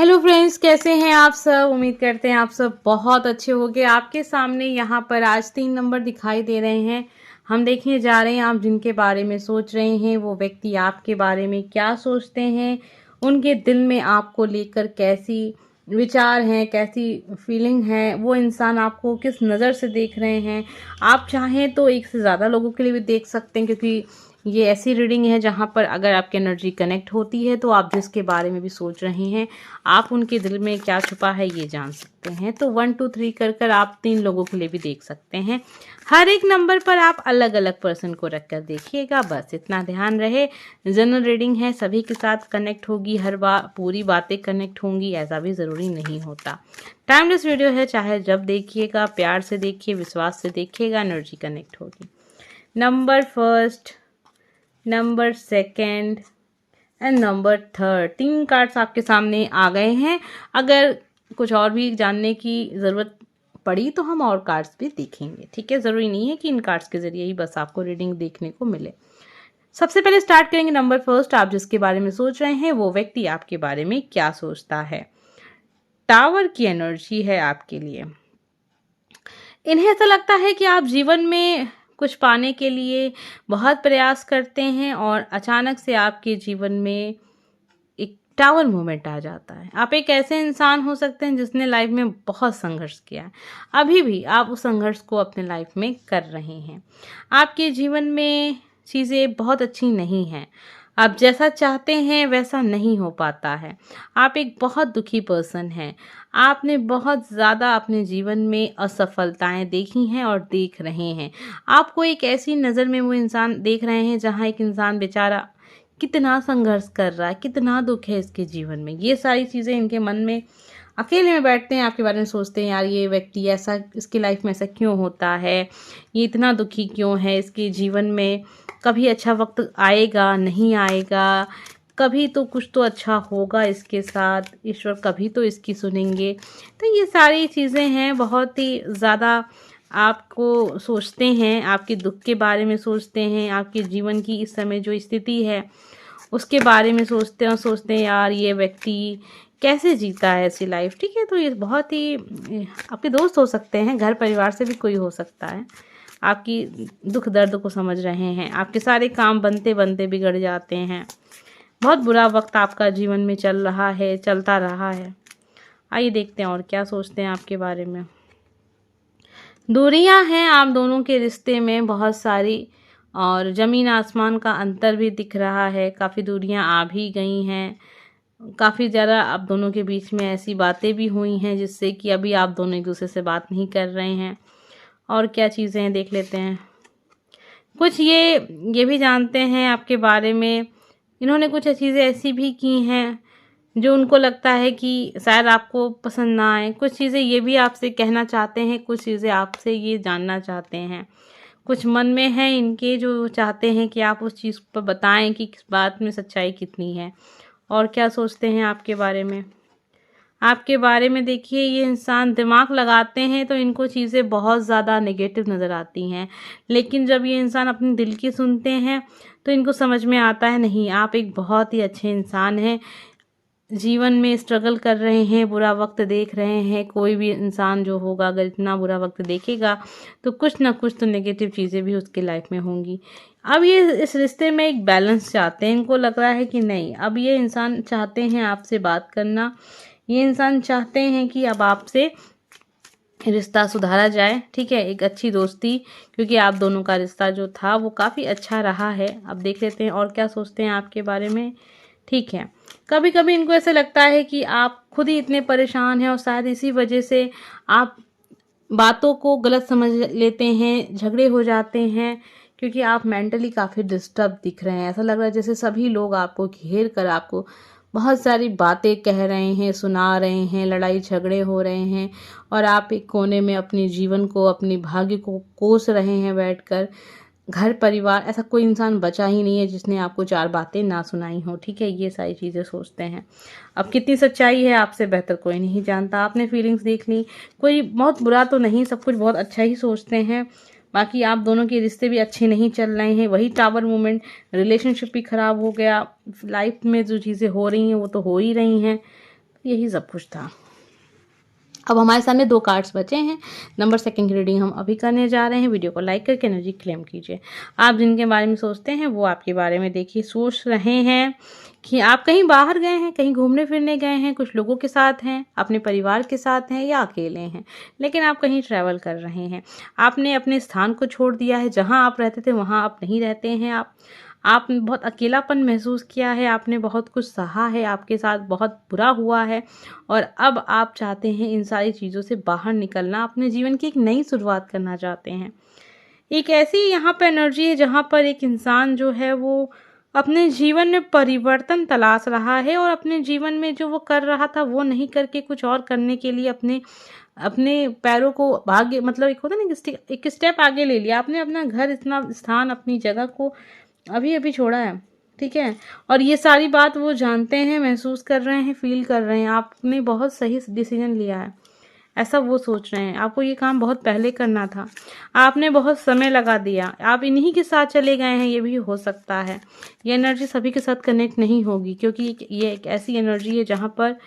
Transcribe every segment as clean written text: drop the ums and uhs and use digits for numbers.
Hello friends, कैसे हैं आप सब। उम्मीद करते हैं आप सब बहुत अच्छे होंगे। आपके सामने यहाँ पर आज 3 नंबर दिखाई दे रहे हैं। हम देखने जा रहे हैं आप जिनके बारे में सोच रहे हैं वो व्यक्ति आपके बारे में क्या सोचते हैं, उनके दिल में आपको लेकर कैसी विचार हैं, कैसी फीलिंग है, वो इंसान आपको किस नज़र से देख रहे हैं। आप चाहें तो एक से ज़्यादा लोगों के लिए भी देख सकते हैं, क्योंकि ये ऐसी रीडिंग है जहाँ पर अगर आपकी एनर्जी कनेक्ट होती है तो आप जिसके बारे में भी सोच रहे हैं आप उनके दिल में क्या छुपा है ये जान सकते हैं। तो 1 2 3 कर आप 3 लोगों के लिए भी देख सकते हैं। हर एक नंबर पर आप अलग अलग पर्सन को रख कर देखिएगा, बस इतना ध्यान रहे। जनरल रीडिंग है, सभी के साथ कनेक्ट होगी, हर बार पूरी बातें कनेक्ट होंगी ऐसा भी ज़रूरी नहीं होता। टाइमलेस वीडियो है, चाहे जब देखिएगा, प्यार से देखिए, विश्वास से देखिएगा, एनर्जी कनेक्ट होगी। Number first, number second and number third, 3 cards आपके सामने आ गए हैं। अगर कुछ और भी जानने की ज़रूरत पड़ी तो हम और कार्ड्स भी देखेंगे, ठीक है। ज़रूरी नहीं है कि इन कार्ड्स के ज़रिए ही बस आपको रीडिंग देखने को मिले। सबसे पहले स्टार्ट करेंगे नंबर फर्स्ट। आप जिसके बारे में सोच रहे हैं वो व्यक्ति आपके बारे में क्या सोचता है। टावर की एनर्जी है आपके लिए। इन्हें ऐसा लगता है कि आप जीवन में कुछ पाने के लिए बहुत प्रयास करते हैं और अचानक से आपके जीवन में एक टावर मोमेंट आ जाता है। आप एक ऐसे इंसान हो सकते हैं जिसने लाइफ में बहुत संघर्ष किया है। अभी भी आप उस संघर्ष को अपने लाइफ में कर रहे हैं। आपके जीवन में चीज़ें बहुत अच्छी नहीं हैं। आप जैसा चाहते हैं वैसा नहीं हो पाता है। आप एक बहुत दुखी पर्सन हैं। आपने बहुत ज़्यादा अपने जीवन में असफलताएं देखी हैं और देख रहे हैं। आपको एक ऐसी नज़र में वो इंसान देख रहे हैं जहाँ एक इंसान बेचारा कितना संघर्ष कर रहा है, कितना दुख है इसके जीवन में। ये सारी चीज़ें इनके मन में अकेले में बैठते हैं, आपके बारे में सोचते हैं, यार ये व्यक्ति ऐसा, इसकी लाइफ में ऐसा क्यों होता है, ये इतना दुखी क्यों है, इसके जीवन में कभी अच्छा वक्त आएगा नहीं आएगा, कभी तो कुछ तो अच्छा होगा इसके साथ, ईश्वर कभी तो इसकी सुनेंगे। तो ये सारी चीज़ें हैं, बहुत ही ज़्यादा आपको सोचते हैं, आपके दुख के बारे में सोचते हैं, आपके जीवन की इस समय जो स्थिति है उसके बारे में सोचते हैं और सोचते हैं यार ये व्यक्ति कैसे जीता है ऐसी लाइफ, ठीक है। तो ये बहुत ही आपके दोस्त हो सकते हैं, घर परिवार से भी कोई हो सकता है। आपकी दुख दर्द को समझ रहे हैं, आपके सारे काम बनते बनते बिगड़ जाते हैं। बहुत बुरा वक्त आपका जीवन में चल रहा है, चलता रहा है। आइए देखते हैं और क्या सोचते हैं आपके बारे में। दूरियां हैं आप दोनों के रिश्ते में बहुत सारी, और ज़मीन आसमान का अंतर भी दिख रहा है। काफ़ी दूरियां आ भी गई हैं, काफ़ी ज़्यादा आप दोनों के बीच में ऐसी बातें भी हुई हैं जिससे कि अभी आप दोनों एक दूसरे से बात नहीं कर रहे हैं। और क्या चीज़ें हैं देख लेते हैं। कुछ ये भी जानते हैं आपके बारे में, इन्होंने कुछ चीज़ें ऐसी भी की हैं जो उनको लगता है कि शायद आपको पसंद ना आए। कुछ चीज़ें ये भी आपसे कहना चाहते हैं, कुछ चीज़ें आपसे ये जानना चाहते हैं। कुछ मन में है इनके जो चाहते हैं कि आप उस चीज़ पर बताएं कि किस बात में सच्चाई कितनी है। और क्या सोचते हैं आपके बारे में। आपके बारे में देखिए, ये इंसान दिमाग लगाते हैं तो इनको चीज़ें बहुत ज़्यादा नेगेटिव नज़र आती हैं, लेकिन जब ये इंसान अपने दिल की सुनते हैं तो इनको समझ में आता है नहीं, आप एक बहुत ही अच्छे इंसान हैं। जीवन में स्ट्रगल कर रहे हैं, बुरा वक्त देख रहे हैं। कोई भी इंसान जो होगा अगर इतना बुरा वक्त देखेगा तो कुछ ना कुछ तो नेगेटिव चीज़ें भी उसके लाइफ में होंगी। अब ये इस रिश्ते में एक बैलेंस चाहते हैं। इनको लग रहा है कि नहीं, अब ये इंसान चाहते हैं आपसे बात करना, ये इंसान चाहते हैं कि अब आपसे रिश्ता सुधारा जाए, ठीक है, एक अच्छी दोस्ती, क्योंकि आप दोनों का रिश्ता जो था वो काफ़ी अच्छा रहा है। अब देख लेते हैं और क्या सोचते हैं आपके बारे में, ठीक है। कभी कभी इनको ऐसे लगता है कि आप खुद ही इतने परेशान हैं और शायद इसी वजह से आप बातों को गलत समझ लेते हैं, झगड़े हो जाते हैं, क्योंकि आप मेंटली काफ़ी डिस्टर्ब दिख रहे हैं। ऐसा लग रहा है जैसे सभी लोग आपको घेर कर आपको बहुत सारी बातें कह रहे हैं, सुना रहे हैं, लड़ाई झगड़े हो रहे हैं और आप एक कोने में अपने जीवन को, अपनी भाग्य को कोस रहे हैं बैठकर। घर परिवार, ऐसा कोई इंसान बचा ही नहीं है जिसने आपको 4 बातें ना सुनाई हो, ठीक है। ये सारी चीज़ें सोचते हैं। अब कितनी सच्चाई है आपसे बेहतर कोई नहीं जानता। आपने फीलिंग्स देख ली, कोई बहुत बुरा तो नहीं, सब कुछ बहुत अच्छा ही सोचते हैं। बाकी आप दोनों के रिश्ते भी अच्छे नहीं चल रहे हैं, वही टावर मोमेंट, रिलेशनशिप भी ख़राब हो गया। लाइफ में जो चीज़ें हो रही हैं वो तो हो ही रही हैं। यही सब कुछ था। अब हमारे सामने 2 कार्ड्स बचे हैं। नंबर 2 की रीडिंग हम अभी करने जा रहे हैं। वीडियो को लाइक करके एनर्जी क्लेम कीजिए। आप जिनके बारे में सोचते हैं वो आपके बारे में देखिए सोच रहे हैं कि आप कहीं बाहर गए हैं, कहीं घूमने फिरने गए हैं, कुछ लोगों के साथ हैं, अपने परिवार के साथ हैं या अकेले हैं, लेकिन आप कहीं ट्रैवल कर रहे हैं। आपने अपने स्थान को छोड़ दिया है, जहाँ आप रहते थे वहाँ आप नहीं रहते हैं। आपने बहुत अकेलापन महसूस किया है, आपने बहुत कुछ सहा है, आपके साथ बहुत बुरा हुआ है और अब आप चाहते हैं इन सारी चीज़ों से बाहर निकलना, अपने जीवन की एक नई शुरुआत करना चाहते हैं। एक ऐसी यहाँ पर एनर्जी है जहाँ पर एक इंसान जो है वो अपने जीवन में परिवर्तन तलाश रहा है और अपने जीवन में जो वो कर रहा था वो नहीं करके कुछ और करने के लिए अपने अपने पैरों को आगे, मतलब एक होता है ना, एक स्टेप आगे ले लिया आपने। अपना घर, इतना स्थान, अपनी जगह को अभी अभी छोड़ा है, ठीक है। और ये सारी बात वो जानते हैं, महसूस कर रहे हैं, फील कर रहे हैं। आपने बहुत सही डिसीजन लिया है, ऐसा वो सोच रहे हैं। आपको ये काम बहुत पहले करना था, आपने बहुत समय लगा दिया, आप इन्हीं के साथ चले गए हैं, ये भी हो सकता है। ये एनर्जी सभी के साथ कनेक्ट नहीं होगी क्योंकि ये एक ऐसी एनर्जी है जहाँ पर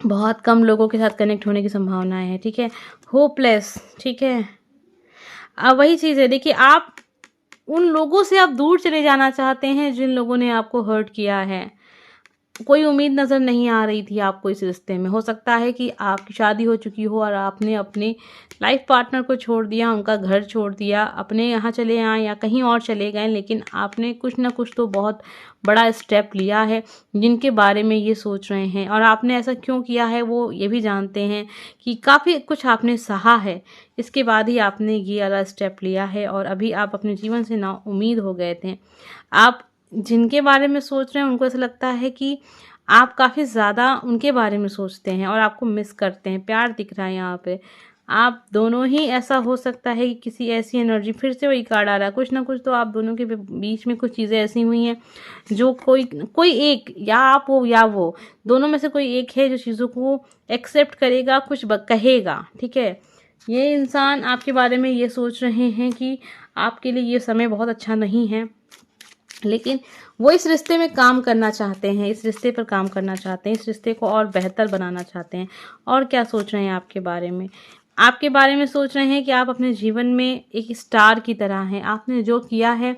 बहुत कम लोगों के साथ कनेक्ट होने की संभावनाएं है, ठीक है। होपलेस, ठीक है। अब वही चीज़ है, देखिए आप उन लोगों से आप दूर चले जाना चाहते हैं जिन लोगों ने आपको हर्ट किया है। कोई उम्मीद नज़र नहीं आ रही थी आपको इस रिश्ते में। हो सकता है कि आपकी शादी हो चुकी हो और आपने अपने लाइफ पार्टनर को छोड़ दिया, उनका घर छोड़ दिया, अपने यहाँ चले आए या कहीं और चले गए, लेकिन आपने कुछ ना कुछ तो बहुत बड़ा स्टेप लिया है जिनके बारे में ये सोच रहे हैं। और आपने ऐसा क्यों किया है वो ये भी जानते हैं कि काफ़ी कुछ आपने सहा है, इसके बाद ही आपने ये वाला स्टेप लिया है और अभी आप अपने जीवन से ना उम्मीद हो गए थे। आप जिनके बारे में सोच रहे हैं उनको ऐसा लगता है कि आप काफ़ी ज़्यादा उनके बारे में सोचते हैं और आपको मिस करते हैं। प्यार दिख रहा है यहाँ पे। आप दोनों ही, ऐसा हो सकता है कि किसी ऐसी एनर्जी, फिर से वही कार्ड आ रहा है, कुछ ना कुछ तो आप दोनों के बीच में कुछ चीज़ें ऐसी हुई हैं जो कोई एक, या आप हो या वो, दोनों में से कोई एक है जो चीज़ों को एक्सेप्ट करेगा, कुछ कहेगा, ठीक है। ये इंसान आपके बारे में ये सोच रहे हैं कि आपके लिए ये समय बहुत अच्छा नहीं है, लेकिन वो इस रिश्ते में काम करना चाहते हैं, इस रिश्ते पर काम करना चाहते हैं, इस रिश्ते को और बेहतर बनाना चाहते हैं। और क्या सोच रहे हैं आपके बारे में? आपके बारे में सोच रहे हैं कि आप अपने जीवन में एक स्टार की तरह हैं। आपने जो किया है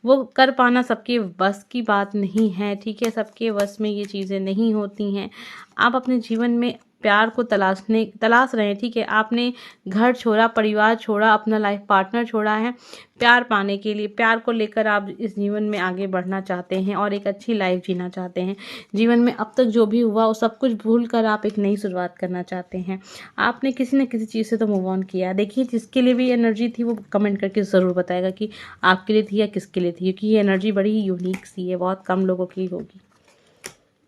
वो कर पाना सबके बस की बात नहीं है, ठीक है। सबके बस में ये चीज़ें नहीं होती हैं। आप अपने जीवन में प्यार को तलाश रहे हैं, ठीक है। आपने घर छोड़ा, परिवार छोड़ा, अपना लाइफ पार्टनर छोड़ा है प्यार पाने के लिए। प्यार को लेकर आप इस जीवन में आगे बढ़ना चाहते हैं और एक अच्छी लाइफ जीना चाहते हैं। जीवन में अब तक जो भी हुआ वो सब कुछ भूल कर आप एक नई शुरुआत करना चाहते हैं। आपने किसी न किसी चीज़ से तो मूव ऑन किया। देखिए जिसके लिए भी एनर्जी थी वो कमेंट करके ज़रूर बताएगा कि आपके लिए थी या किसके लिए थी, क्योंकि ये एनर्जी बड़ी ही यूनिक सी है, बहुत कम लोगों की होगी,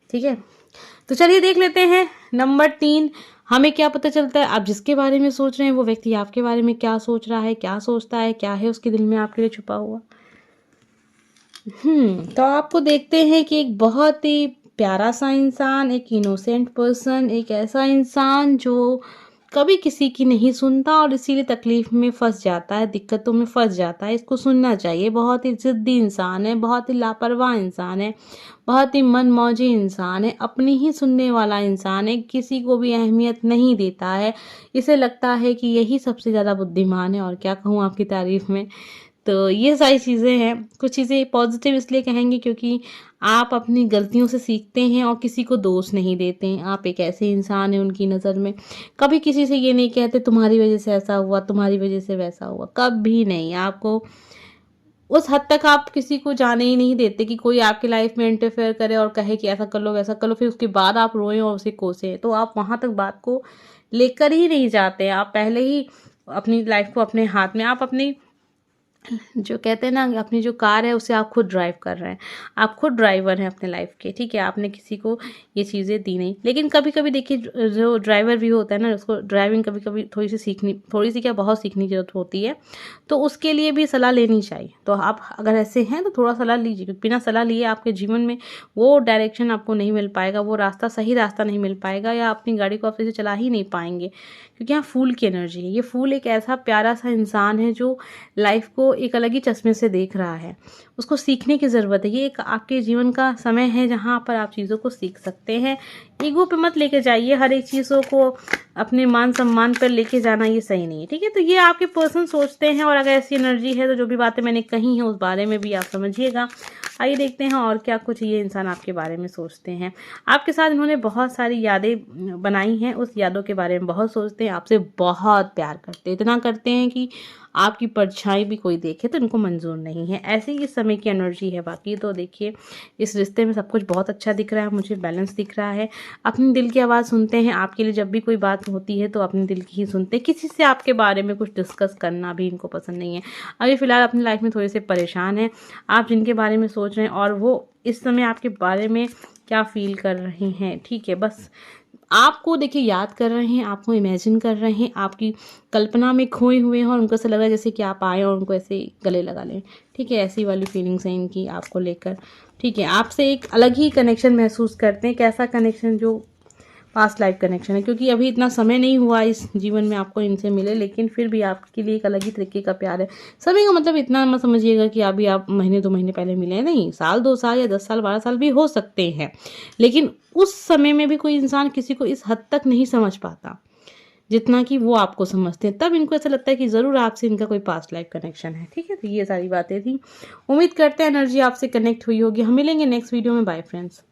ठीक है। तो चलिए देख लेते हैं नंबर 3, हमें क्या पता चलता है। आप जिसके बारे में सोच रहे हैं वो व्यक्ति आपके बारे में क्या सोच रहा है, क्या सोचता है, क्या है उसके दिल में आपके लिए छुपा हुआ। तो आपको देखते हैं कि एक बहुत ही प्यारा सा इंसान, एक इनोसेंट पर्सन, एक ऐसा इंसान जो कभी किसी की नहीं सुनता और इसीलिए तकलीफ में फंस जाता है, दिक्कतों में फंस जाता है। इसको सुनना चाहिए। बहुत ही ज़िद्दी इंसान है, बहुत ही लापरवाह इंसान है, बहुत ही मनमौजी इंसान है, अपनी ही सुनने वाला इंसान है, किसी को भी अहमियत नहीं देता है। इसे लगता है कि यही सबसे ज़्यादा बुद्धिमान है। और क्या कहूँ आपकी तारीफ़ में। तो ये सारी चीज़ें हैं। कुछ चीज़ें पॉजिटिव इसलिए कहेंगे क्योंकि आप अपनी गलतियों से सीखते हैं और किसी को दोष नहीं देते हैं। आप एक ऐसे इंसान हैं उनकी नज़र में। कभी किसी से ये नहीं कहते तुम्हारी वजह से ऐसा हुआ, तुम्हारी वजह से वैसा हुआ, कभी नहीं। आपको उस हद तक आप किसी को जाने ही नहीं देते कि कोई आपकी लाइफ में इंटरफेयर करे और कहे कि ऐसा कर लो वैसा कर लो, फिर उसके बाद आप रोएं और उसे कोसें। तो आप वहाँ तक बात को लेकर ही नहीं जाते। आप पहले ही अपनी लाइफ को अपने हाथ में, आप अपनी जो कहते हैं ना, अपनी जो कार है उसे आप खुद ड्राइव कर रहे हैं। आप खुद ड्राइवर हैं अपने लाइफ के, ठीक है। आपने किसी को ये चीज़ें दी नहीं। लेकिन कभी कभी देखिए जो ड्राइवर भी होता है ना, उसको ड्राइविंग कभी कभी थोड़ी सी क्या बहुत सीखने की जरूरत होती है। तो उसके लिए भी सलाह लेनी चाहिए। तो आप अगर ऐसे हैं तो थोड़ा सलाह लीजिए, क्योंकि बिना सलाह लिए आपके जीवन में वो डायरेक्शन आपको नहीं मिल पाएगा, वो रास्ता सही रास्ता नहीं मिल पाएगा, या अपनी गाड़ी को आप सही से चला ही नहीं पाएंगे। क्योंकि यहाँ फूल की एनर्जी है। ये फूल एक ऐसा प्यारा सा इंसान है जो लाइफ को एक अलग ही चश्मे से देख रहा है, उसको सीखने की ज़रूरत है। ये एक आपके जीवन का समय है जहाँ पर आप चीज़ों को सीख सकते हैं। ईगो पे मत लेके जाइए, हर एक चीज़ों को अपने मान सम्मान पर लेके जाना ये सही नहीं है, ठीक है। तो ये आपके पर्सन सोचते हैं, और अगर ऐसी एनर्जी है तो जो भी बातें मैंने कही हैं उस बारे में भी आप समझिएगा। आइए देखते हैं और क्या कुछ ये इंसान आपके बारे में सोचते हैं। आपके साथ इन्होंने बहुत सारी यादें बनाई हैं, उस यादों के बारे में बहुत सोचते हैं, आपसे बहुत प्यार करते हैं, इतना करते हैं कि आपकी परछाई भी कोई देखे तो इनको मंजूर नहीं है। ऐसे ही इस समय की एनर्जी है। बाकी तो देखिए इस रिश्ते में सब कुछ बहुत अच्छा दिख रहा है, मुझे बैलेंस दिख रहा है। अपने दिल की आवाज़ सुनते हैं। आपके लिए जब भी कोई बात होती है तो अपने दिल की ही सुनते हैं, किसी से आपके बारे में कुछ डिस्कस करना भी इनको पसंद नहीं है। अभी फ़िलहाल अपनी लाइफ में थोड़े से परेशान हैं, आप जिनके बारे में सोच रहे हैं और वो इस समय आपके बारे में क्या फ़ील कर रहे हैं, ठीक है। बस आपको देखिए याद कर रहे हैं, आपको इमेजिन कर रहे हैं, आपकी कल्पना में खोए हुए हैं और उनको ऐसा लग रहा है जैसे कि आप आए और उनको ऐसे गले लगा लें, ठीक है। ऐसी वाली फीलिंग्स हैं इनकी आपको लेकर, ठीक है। आपसे एक अलग ही कनेक्शन महसूस करते हैं। कैसा कनेक्शन? जो पास्ट लाइफ कनेक्शन है, क्योंकि अभी इतना समय नहीं हुआ इस जीवन में आपको इनसे मिले, लेकिन फिर भी आपके लिए एक अलग ही तरीके का प्यार है। समय का मतलब इतना मत समझिएगा कि अभी आप महीने 2 महीने पहले मिले हैं, नहीं, साल 2 साल या 10 साल 12 साल भी हो सकते हैं। लेकिन उस समय में भी कोई इंसान किसी को इस हद तक नहीं समझ पाता जितना कि वो आपको समझते हैं। तब इनको ऐसा लगता है कि ज़रूर आपसे इनका कोई पास्ट लाइफ कनेक्शन है, ठीक है। तो ये सारी बातें थी। उम्मीद करते हैं एनर्जी आपसे कनेक्ट हुई होगी। हम मिलेंगे नेक्स्ट वीडियो में। Bye friends.